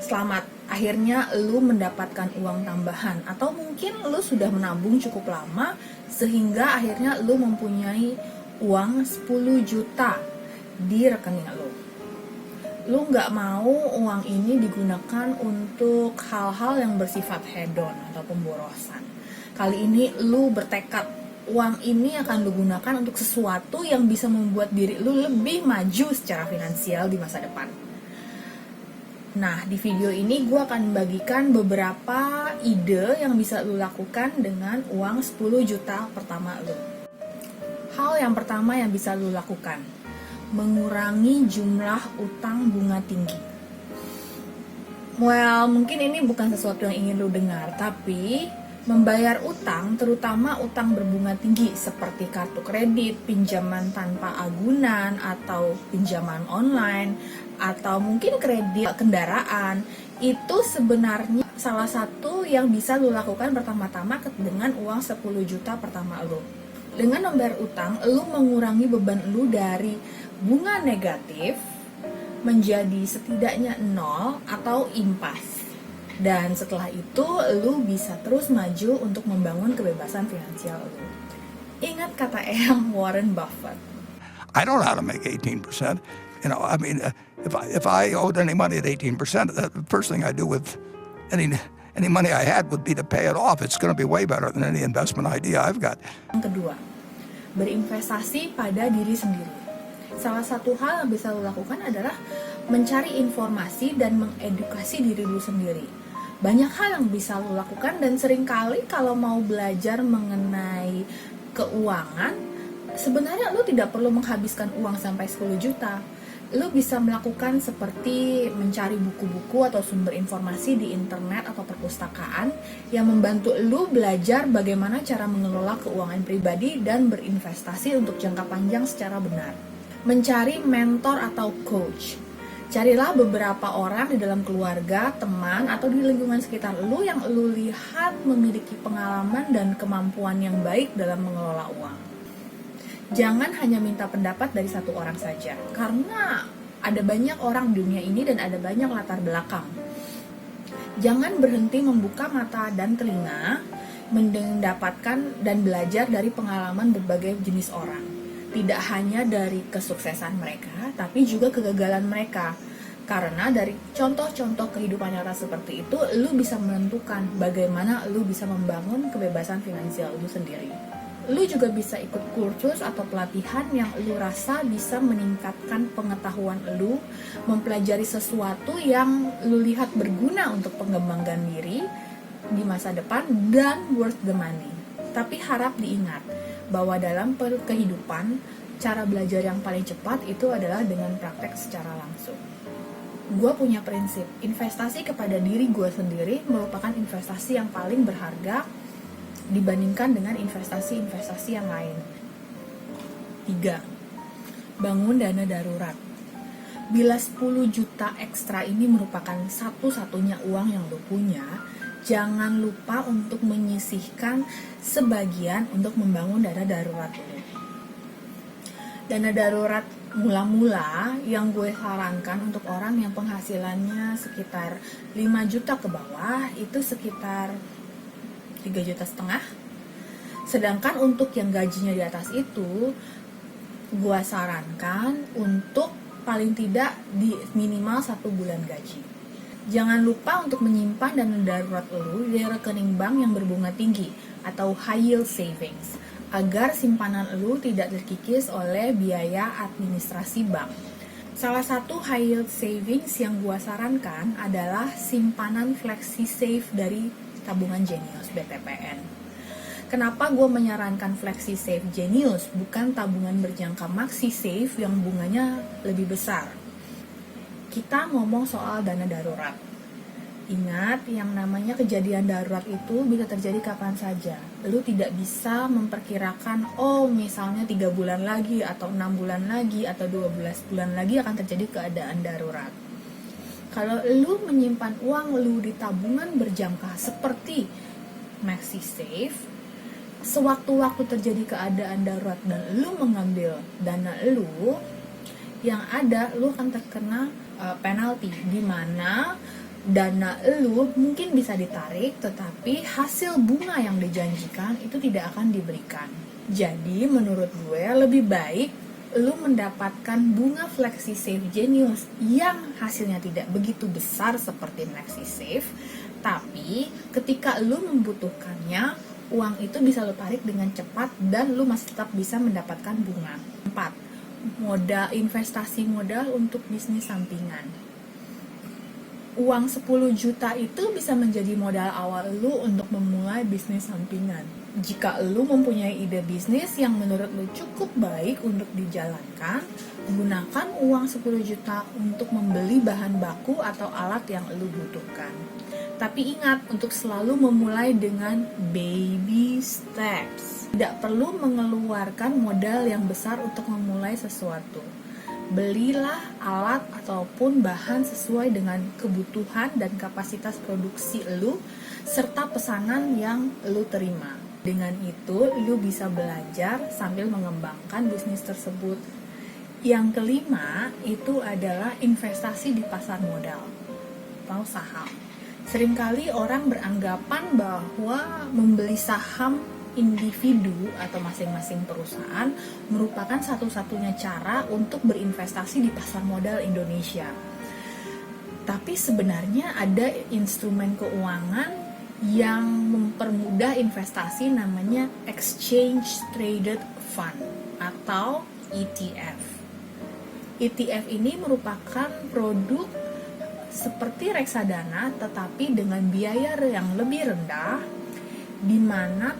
Selamat, akhirnya lu mendapatkan uang tambahan. Atau mungkin lu sudah menabung cukup lama sehingga akhirnya lu mempunyai uang 10 juta di rekening lu. Lu nggak mau uang ini digunakan untuk hal-hal yang bersifat hedon atau pemborosan. Kali ini lu bertekad uang ini akan lu gunakan untuk sesuatu yang bisa membuat diri lu lebih maju secara finansial di masa depan. Nah, di video ini gue akan membagikan beberapa ide yang bisa lu lakukan dengan uang 10 juta pertama lu. Hal yang pertama yang bisa lu lakukan, mengurangi jumlah utang bunga tinggi. Well, mungkin ini bukan sesuatu yang ingin lu dengar, tapi membayar utang, terutama utang berbunga tinggi seperti kartu kredit, pinjaman tanpa agunan, atau pinjaman online, atau mungkin kredit kendaraan, itu sebenarnya salah satu yang bisa lu lakukan pertama-tama dengan uang 10 juta pertama lu. Dengan membayar utang, lu mengurangi beban lu dari bunga negatif menjadi setidaknya 0 atau impas. Dan setelah itu, lu bisa terus maju untuk membangun kebebasan finansial lu. Ingat kata Eyang Warren Buffett. I don't know how to make 18%. If I owed any money at 18%, the first thing I do with any money I had would be to pay it off. It's going to be way better than any investment idea I've got. Yang kedua, berinvestasi pada diri sendiri. Salah satu hal yang bisa lo lakukan adalah mencari informasi dan mengedukasi diri lo sendiri. Banyak hal yang bisa lo lakukan, dan seringkali kalau mau belajar mengenai keuangan, sebenarnya lo tidak perlu menghabiskan uang sampai 10 juta. Lo bisa melakukan seperti mencari buku-buku atau sumber informasi di internet atau perpustakaan yang membantu lo belajar bagaimana cara mengelola keuangan pribadi dan berinvestasi untuk jangka panjang secara benar. Mencari mentor atau coach. Carilah beberapa orang di dalam keluarga, teman, atau di lingkungan sekitar lu yang lu lihat memiliki pengalaman dan kemampuan yang baik dalam mengelola uang. Jangan hanya minta pendapat dari satu orang saja, karena ada banyak orang di dunia ini dan ada banyak latar belakang. Jangan berhenti membuka mata dan telinga, mendapatkan dan belajar dari pengalaman berbagai jenis orang. Tidak hanya dari kesuksesan mereka, tapi juga kegagalan mereka. Karena dari contoh-contoh kehidupan nyata seperti itu, lu bisa menentukan bagaimana lu bisa membangun kebebasan finansial lu sendiri. Lu juga bisa ikut kursus atau pelatihan yang lu rasa bisa meningkatkan pengetahuan lu, mempelajari sesuatu yang lu lihat berguna untuk pengembangan diri di masa depan dan worth the money. Tapi harap diingat bahwa dalam kehidupan, cara belajar yang paling cepat itu adalah dengan praktek secara langsung. Gue punya prinsip, investasi kepada diri gue sendiri merupakan investasi yang paling berharga dibandingkan dengan investasi-investasi yang lain. 3. Bangun dana darurat. Bila 10 juta ekstra ini merupakan satu-satunya uang yang lo punya, jangan lupa untuk menyisihkan sebagian untuk membangun dana darurat lo. Dana darurat mula-mula yang gue sarankan untuk orang yang penghasilannya sekitar 5 juta ke bawah itu sekitar 3,5 juta. Sedangkan untuk yang gajinya di atas itu, gue sarankan untuk paling tidak di minimal 1 bulan gaji. Jangan lupa untuk menyimpan dana darurat lu di rekening bank yang berbunga tinggi atau high yield savings, agar simpanan lu tidak terkikis oleh biaya administrasi bank. Salah satu high yield savings yang gua sarankan adalah simpanan Flexi Save dari tabungan Genius BTPN. Kenapa gue menyarankan Flexi Save Genius bukan tabungan berjangka Maxi Save yang bunganya lebih besar? Kita ngomong soal dana darurat. Ingat, yang namanya kejadian darurat itu bisa terjadi kapan saja. Lu tidak bisa memperkirakan, misalnya 3 bulan lagi, atau 6 bulan lagi, atau 12 bulan lagi akan terjadi keadaan darurat. Kalau lu menyimpan uang lu di tabungan berjangka seperti Maxi Save, sewaktu-waktu terjadi keadaan darurat dan lu mengambil dana lu, yang ada lu akan terkena penalti, di mana Dana lu mungkin bisa ditarik, tetapi hasil bunga yang dijanjikan itu tidak akan diberikan. Jadi menurut gue lebih baik lu mendapatkan bunga FlexiSave Genius yang hasilnya tidak begitu besar seperti MaxiSave, tapi ketika lu membutuhkannya, uang itu bisa lu tarik dengan cepat dan lu masih tetap bisa mendapatkan bunga. 4. Investasi modal untuk bisnis sampingan. Uang 10 juta itu bisa menjadi modal awal lu untuk memulai bisnis sampingan. Jika lu mempunyai ide bisnis yang menurut lu cukup baik untuk dijalankan, gunakan uang 10 juta untuk membeli bahan baku atau alat yang lu butuhkan. Tapi ingat untuk selalu memulai dengan baby steps. Tidak perlu mengeluarkan modal yang besar untuk memulai sesuatu. Belilah alat ataupun bahan sesuai dengan kebutuhan dan kapasitas produksi lu serta pesanan yang lu terima. Dengan itu, lu bisa belajar sambil mengembangkan bisnis tersebut. Yang kelima, itu adalah investasi di pasar modal atau saham. Seringkali orang beranggapan bahwa membeli saham individu atau masing-masing perusahaan merupakan satu-satunya cara untuk berinvestasi di pasar modal Indonesia. Tapi sebenarnya ada instrumen keuangan yang mempermudah investasi, namanya Exchange Traded Fund atau ETF. ETF ini merupakan produk seperti reksadana tetapi dengan biaya yang lebih rendah, di mana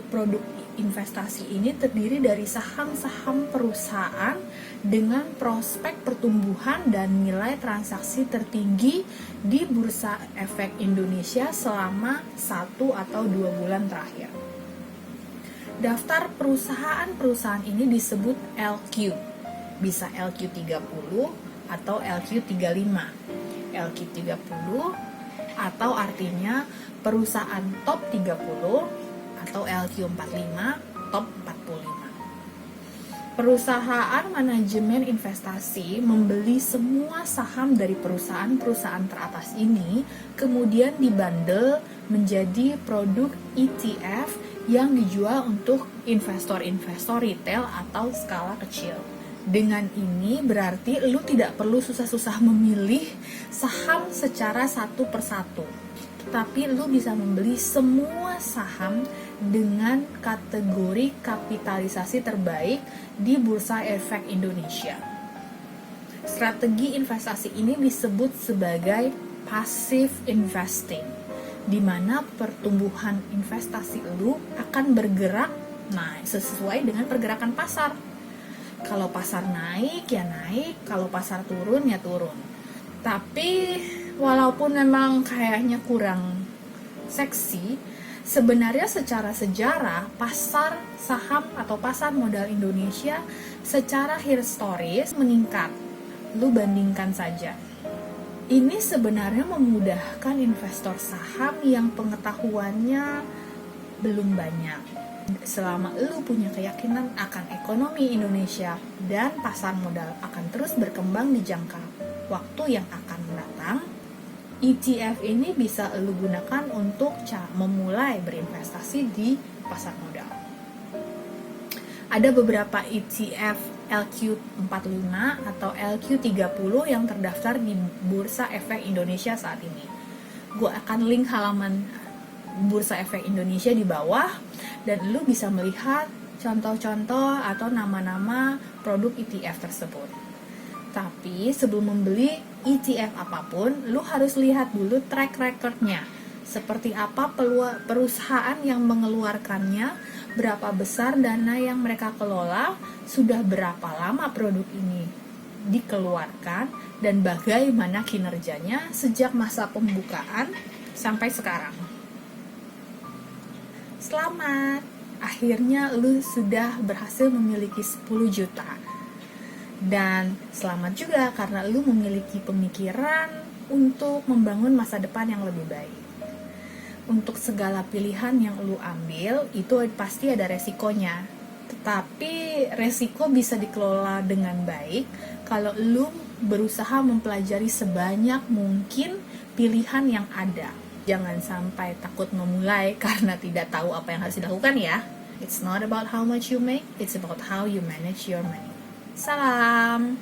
produk investasi ini terdiri dari saham-saham perusahaan dengan prospek pertumbuhan dan nilai transaksi tertinggi di Bursa Efek Indonesia selama 1 atau 2 bulan terakhir. Daftar perusahaan-perusahaan ini disebut LQ, bisa LQ30 atau LQ35. LQ30 atau artinya perusahaan top 30 atau LQ45 top 45. Perusahaan manajemen investasi membeli semua saham dari perusahaan-perusahaan teratas ini, kemudian dibandel menjadi produk ETF yang dijual untuk investor-investor retail atau skala kecil. Dengan ini berarti lu tidak perlu susah-susah memilih saham secara satu persatu, tapi lu bisa membeli semua saham dengan kategori kapitalisasi terbaik di Bursa Efek Indonesia. Strategi investasi ini disebut sebagai passive investing, di mana pertumbuhan investasi lu akan bergerak sesuai dengan pergerakan pasar. Kalau pasar naik ya naik, kalau pasar turun ya turun. Tapi walaupun memang kayaknya kurang seksi, sebenarnya secara sejarah pasar saham atau pasar modal Indonesia secara historis meningkat. Lu bandingkan saja. Ini sebenarnya memudahkan investor saham yang pengetahuannya belum banyak. Selama lu punya keyakinan akan ekonomi Indonesia dan pasar modal akan terus berkembang di jangka waktu yang akan datang, ETF ini bisa lu gunakan untuk memulai berinvestasi di pasar modal. Ada beberapa ETF LQ45 atau LQ30 yang terdaftar di Bursa Efek Indonesia saat ini. Gue akan link halaman Bursa Efek Indonesia di bawah, dan lu bisa melihat contoh-contoh atau nama-nama produk ETF tersebut. Tapi sebelum membeli ETF apapun, lu harus lihat dulu track record-nya. Seperti apa perusahaan yang mengeluarkannya, berapa besar dana yang mereka kelola, sudah berapa lama produk ini dikeluarkan, dan bagaimana kinerjanya sejak masa pembukaan sampai sekarang. Selamat, akhirnya lu sudah berhasil memiliki 10 juta. Dan selamat juga karena lu memiliki pemikiran untuk membangun masa depan yang lebih baik. Untuk segala pilihan yang lu ambil, itu pasti ada resikonya. Tetapi resiko bisa dikelola dengan baik kalau lu berusaha mempelajari sebanyak mungkin pilihan yang ada. Jangan sampai takut memulai karena tidak tahu apa yang harus dilakukan ya. It's not about how much you make, it's about how you manage your money. Salam!